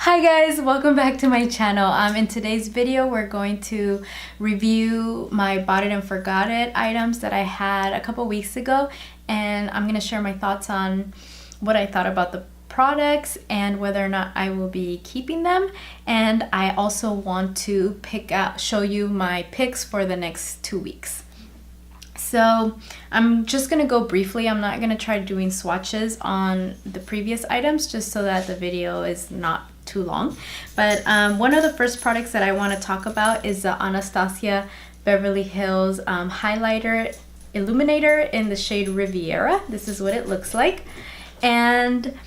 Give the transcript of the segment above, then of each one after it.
Hi guys, welcome back to my channel. In today's video we're going to review my bought it and forgot it items that I had a couple weeks ago, and I'm going to share my thoughts on what I thought about the products and whether or not I will be keeping them. And I also want to show you my picks for the next 2 weeks. So I'm just gonna go briefly. I'm not gonna try doing swatches on the previous items just so that the video is not too long. But one of the first products that I want to talk about is the Anastasia Beverly Hills highlighter illuminator in the shade Riviera. This is what it looks like, and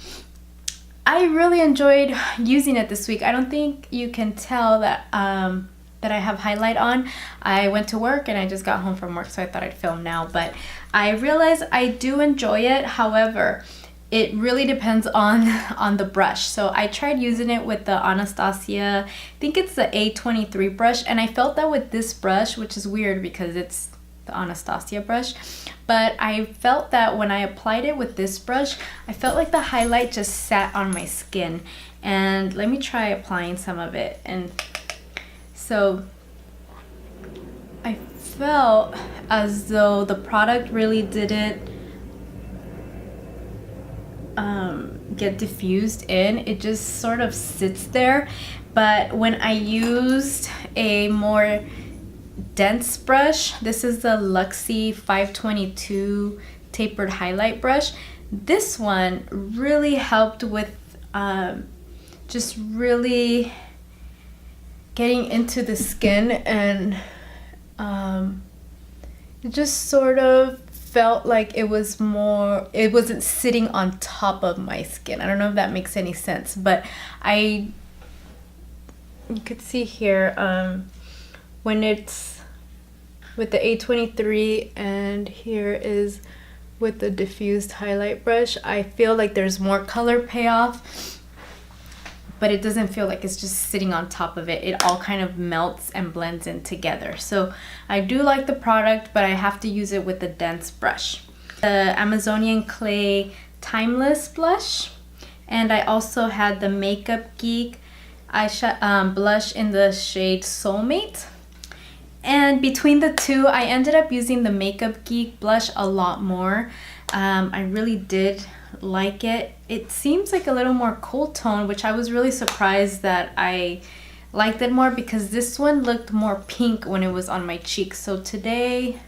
I really enjoyed using it this week. I don't think you can tell that that I have highlight on. I went to work and I just got home from work, so I thought I'd film now, but I realized I do enjoy it. However, it really depends on the brush. So I tried using it with the Anastasia, I think it's the A23 brush, and I felt that with this brush, which is weird because it's the Anastasia brush, but I felt that when I applied it with this brush, I felt like the highlight just sat on my skin. And let me try applying some of it. And so I felt as though the product really didn't get diffused in. It just sort of sits there. But when I used a more dense brush, this is the Luxie 522 tapered highlight brush, this one really helped with just really getting into the skin, and it just sort of felt like it wasn't sitting on top of my skin. I don't know if that makes any sense, but you could see here when it's with the A23 and here is with the diffused highlight brush, I feel like there's more color payoff, but it doesn't feel like it's just sitting on top of it. It all kind of melts and blends in together. So I do like the product, but I have to use it with a dense brush. The Amazonian Clay Timeless blush, and I also had the Makeup Geek blush in the shade Soulmate. And between the two, I ended up using the Makeup Geek blush a lot more. I really did like it. It seems like a little more cool tone, which I was really surprised that I liked it more, because this one looked more pink when it was on my cheeks. So today,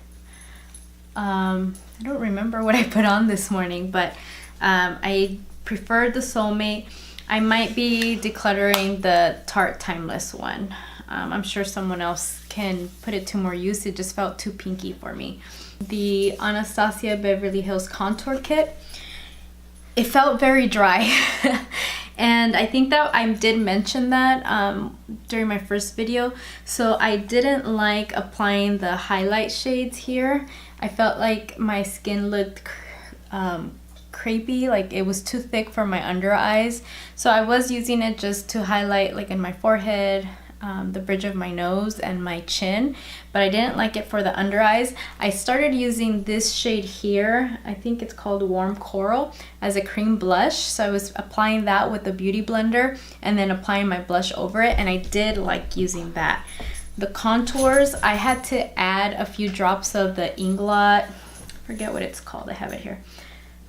I don't remember what I put on this morning, but I preferred the Soulmate. I might be decluttering the Tarte Timeless one. I'm sure someone else can put it to more use. It just felt too pinky for me. The Anastasia Beverly Hills Contour Kit, it felt very dry. And I think that I did mention that during my first video. So I didn't like applying the highlight shades here. I felt like my skin looked crepey, like it was too thick for my under eyes. So I was using it just to highlight like in my forehead, the bridge of my nose and my chin, but I didn't like it for the under eyes. I started using this shade here, I think it's called Warm Coral, as a cream blush. So I was applying that with the Beauty Blender and then applying my blush over it, and I did like using that. The contours, I had to add a few drops of the Inglot, I forget what it's called, I have it here,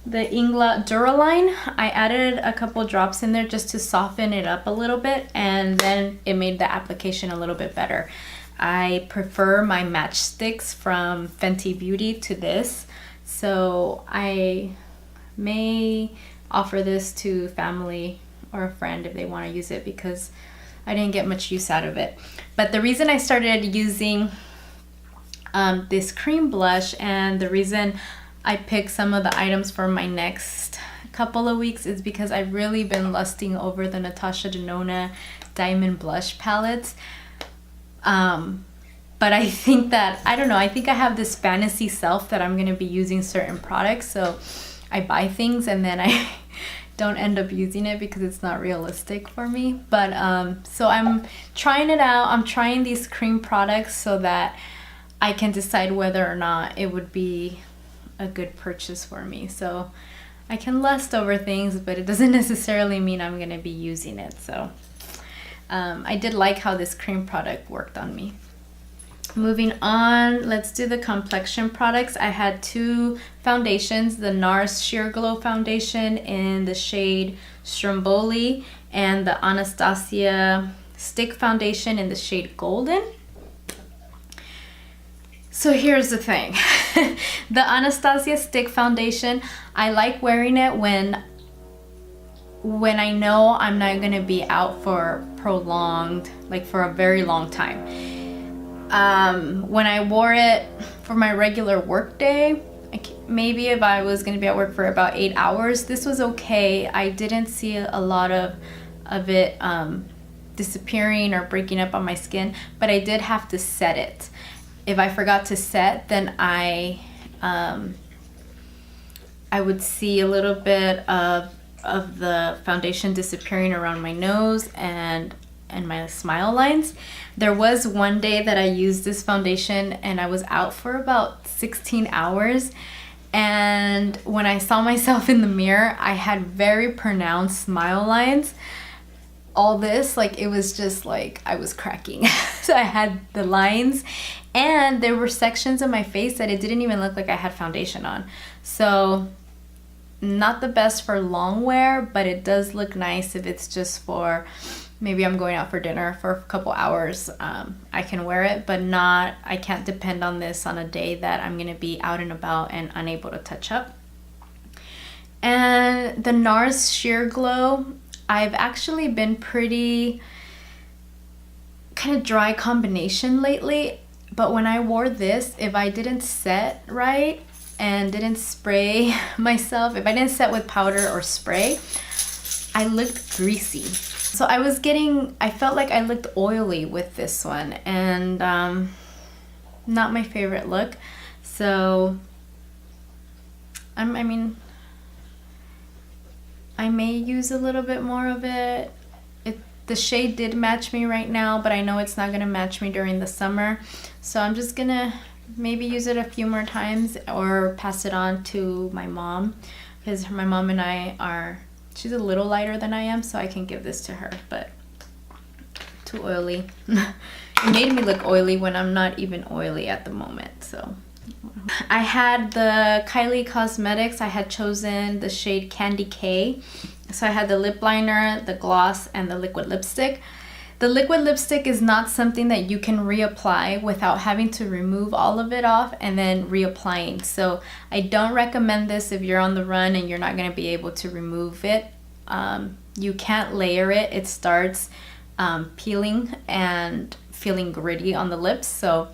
the Inglot Duraline. I added a couple drops in there just to soften it up a little bit, and then it made the application a little bit better. I prefer my matchsticks from Fenty Beauty to this, so I may offer this to family or a friend if they want to use it, because I didn't get much use out of it. But the reason I started using this cream blush, and the reason I picked some of the items for my next couple of weeks, is because I've really been lusting over the Natasha Denona Diamond Blush palettes. But I think that, I don't know, I think I have this fantasy self that I'm going to be using certain products. So I buy things and then I don't end up using it because it's not realistic for me. But so I'm trying it out. I'm trying these cream products so that I can decide whether or not it would be a good purchase for me. So I can lust over things, but it doesn't necessarily mean I'm gonna be using it. So I did like how this cream product worked on me. Moving on, let's do the complexion products. I had two foundations, the NARS Sheer Glow Foundation in the shade Stromboli and the Anastasia Stick Foundation in the shade Golden. So here's the thing. The Anastasia Stick Foundation, I like wearing it when I know I'm not gonna be out for prolonged, like for a very long time. When I wore it for my regular work day, maybe if I was going to be at work for about 8 hours, this was okay. I didn't see a lot of it disappearing or breaking up on my skin, but I did have to set it. If I forgot to set, then I would see a little bit of the foundation disappearing around my nose and my smile lines. There was one day that I used this foundation and I was out for about 16 hours. And when I saw myself in the mirror, I had very pronounced smile lines. All this, like, it was just like I was cracking. So I had the lines, and there were sections of my face that it didn't even look like I had foundation on. So not the best for long wear, but it does look nice if it's just for maybe I'm going out for dinner for a couple hours. I can wear it, but I can't depend on this on a day that I'm gonna be out and about and unable to touch up. And the NARS Sheer Glow, I've actually been pretty kind of dry combination lately, but when I wore this, if I didn't set right and didn't spray myself, if I didn't set with powder or spray, I looked greasy. So I felt like I looked oily with this one, and not my favorite look. So I mean, I may use a little bit more of it. The shade did match me right now, but I know it's not gonna match me during the summer. So I'm just gonna maybe use it a few more times or pass it on to my mom, because my mom and I she's a little lighter than I am, so I can give this to her, but too oily. It made me look oily when I'm not even oily at the moment. So I had the Kylie Cosmetics, I had chosen the shade Candy K. So I had the lip liner, the gloss, and the liquid lipstick. The liquid lipstick is not something that you can reapply without having to remove all of it off and then reapplying. So I don't recommend this if you're on the run and you're not going to be able to remove it. You can't layer it. It starts peeling and feeling gritty on the lips. So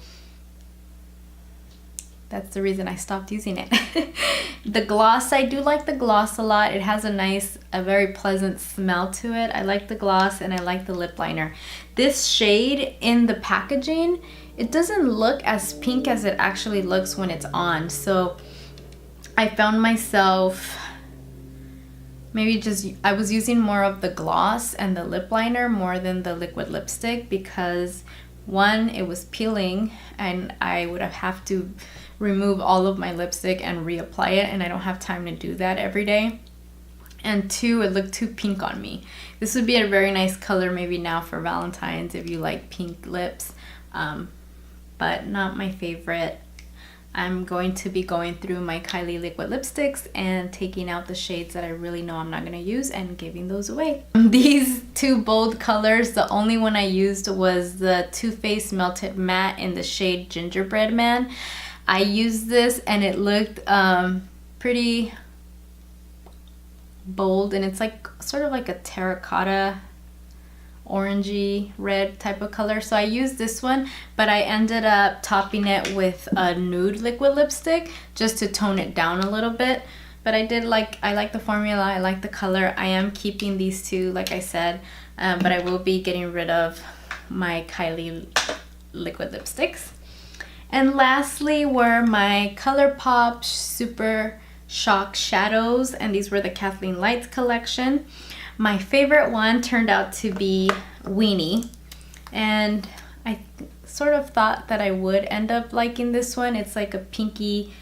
that's the reason I stopped using it. The gloss, I do like the gloss a lot. It has a very pleasant smell to it. I like the gloss and I like the lip liner. This shade in the packaging, it doesn't look as pink as it actually looks when it's on. So I found myself I was using more of the gloss and the lip liner more than the liquid lipstick, because one, it was peeling and I would have to remove all of my lipstick and reapply it, and I don't have time to do that every day. And two, it looked too pink on me. This would be a very nice color maybe now for Valentine's if you like pink lips, but not my favorite. I'm going to be going through my Kylie liquid lipsticks and taking out the shades that I really know I'm not going to use and giving those away. These two bold colors, the only one I used was the Too Faced Melted Matte in the shade Gingerbread Man. I used this and it looked pretty bold, and it's like sort of like a terracotta orangey red type of color. So I used this one, but I ended up topping it with a nude liquid lipstick just to tone it down a little bit. But I like the formula, I like the color. I am keeping these two, like I said, but I will be getting rid of my Kylie liquid lipsticks. And lastly were my ColourPop Super Shock Shadows, and these were the Kathleen Lights collection. My favorite one turned out to be Weenie, and I sort of thought that I would end up liking this one. It's like a pinky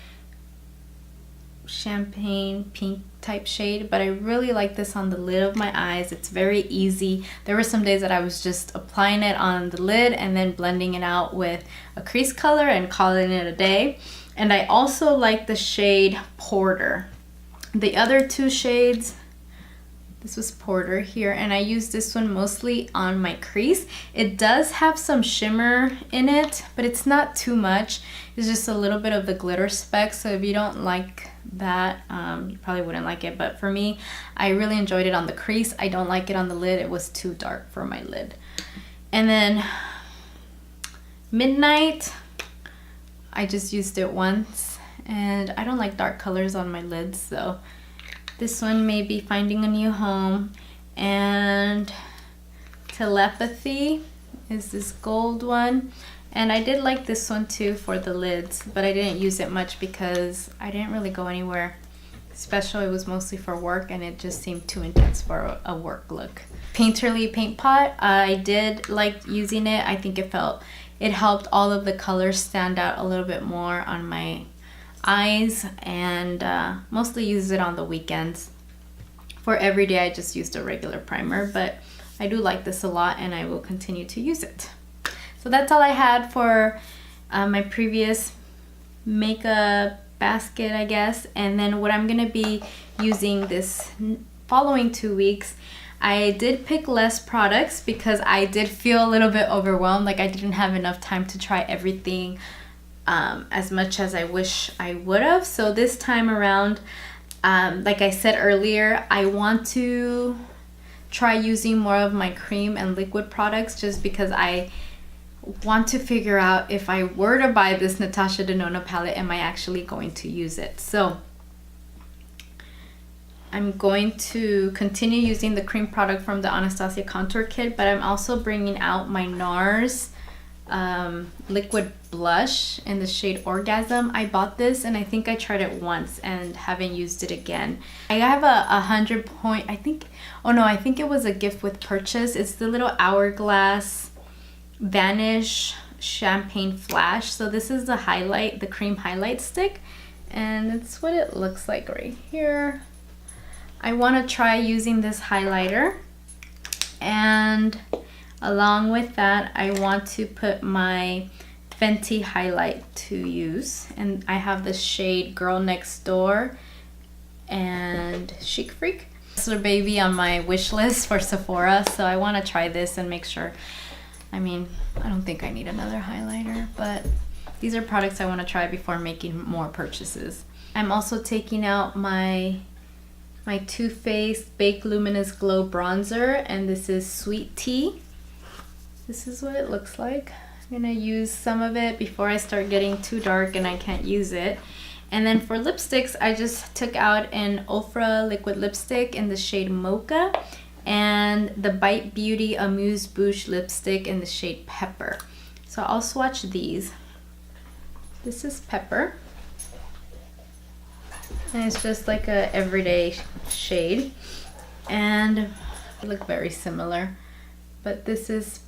champagne pink type shade, but I really like this on the lid of my eyes. It's very easy. There were some days that I was just applying it on the lid and then blending it out with a crease color and calling it a day. And I also like the shade Porter. The other two shades, this was Porter here, and I use this one mostly on my crease. It does have some shimmer in it, but it's not too much. It's just a little bit of the glitter speck, so if you don't like that, you probably wouldn't like it. But for me, I really enjoyed it on the crease. I don't like it on the lid. It was too dark for my lid. And then Midnight, I just used it once, and I don't like dark colors on my lids, so this one may be finding a new home. And Telepathy is this gold one, and I did like this one too for the lids, but I didn't use it much because I didn't really go anywhere special. It was mostly for work, and it just seemed too intense for a work look. Painterly Paint Pot, I did like using it. I think it helped all of the colors stand out a little bit more on my eyes, and mostly use it on the weekends. For every day I just used a regular primer, but I do like this a lot and I will continue to use it. So that's all I had for my previous makeup basket, I guess. And then what I'm gonna be using this following 2 weeks, I did pick less products because I did feel a little bit overwhelmed. Like I didn't have enough time to try everything as much as I wish I would have. So this time around, like I said earlier, I want to try using more of my cream and liquid products just because I want to figure out if I were to buy this Natasha Denona palette, am I actually going to use it? So I'm going to continue using the cream product from the Anastasia Contour Kit, but I'm also bringing out my NARS liquid blush in the shade Orgasm. I bought this and I think I tried it once and haven't used it again. I have a 100 point, I think it was a gift with purchase. It's the little Hourglass Vanish Champagne Flash. So this is the cream highlight stick, and it's what it looks like right here. I want to try using this highlighter, and along with that I want to put my Fenty highlight to use, and I have the shade Girl Next Door and Chic Freak. Hustler Baby on my wish list for Sephora, so I want to try this and make sure. I mean, I don't think I need another highlighter, but these are products I want to try before making more purchases. I'm also taking out my Too Faced Baked Luminous Glow Bronzer, and this is Sweet Tea. This is what it looks like. I'm gonna use some of it before I start getting too dark and I can't use it. And then for lipsticks, I just took out an Ofra liquid lipstick in the shade Mocha, and the Bite Beauty Amuse Bouche lipstick in the shade Pepper. So I'll swatch these. This is Pepper, and it's just like a everyday shade, and they look very similar. But this is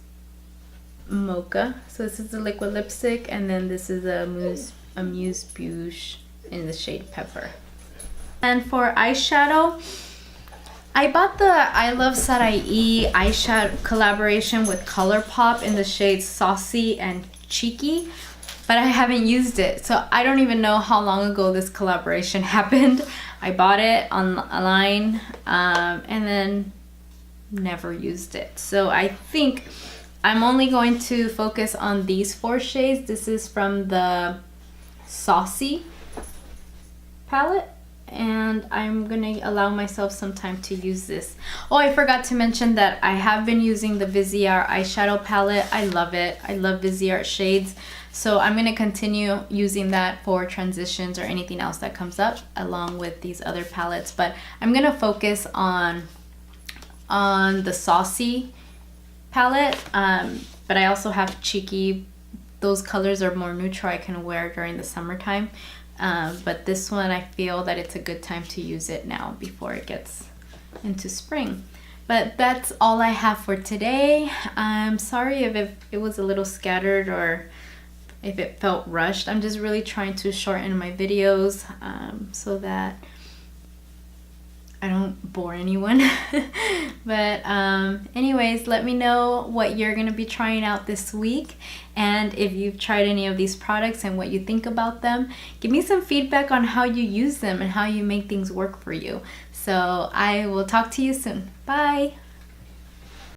Mocha, so this is the liquid lipstick, and then this is a Amuse Bouche in the shade Pepper. And for eyeshadow, I bought the I Love Sarai eyeshadow collaboration with ColourPop in the shades Saucy and Cheeky, but I haven't used it, so I don't even know how long ago this collaboration happened. I bought it online and then never used it. So I think I'm only going to focus on these 4 shades. This is from the Saucy palette, and I'm gonna allow myself some time to use this. Oh, I forgot to mention that I have been using the Viseart eyeshadow palette. I love it. I love Viseart shades. So I'm gonna continue using that for transitions or anything else that comes up along with these other palettes. But I'm gonna focus on the Saucy palette, but I also have Cheeky. Those colors are more neutral. I can wear during the summertime, but this one I feel that it's a good time to use it now before it gets into spring. But that's all I have for today. I'm sorry if it was a little scattered or if it felt rushed. I'm just really trying to shorten my videos so that I don't bore anyone. But anyways, let me know what you're gonna be trying out this week, and if you've tried any of these products and what you think about them. Give me some feedback on how you use them and how you make things work for you. So I will talk to you soon. Bye.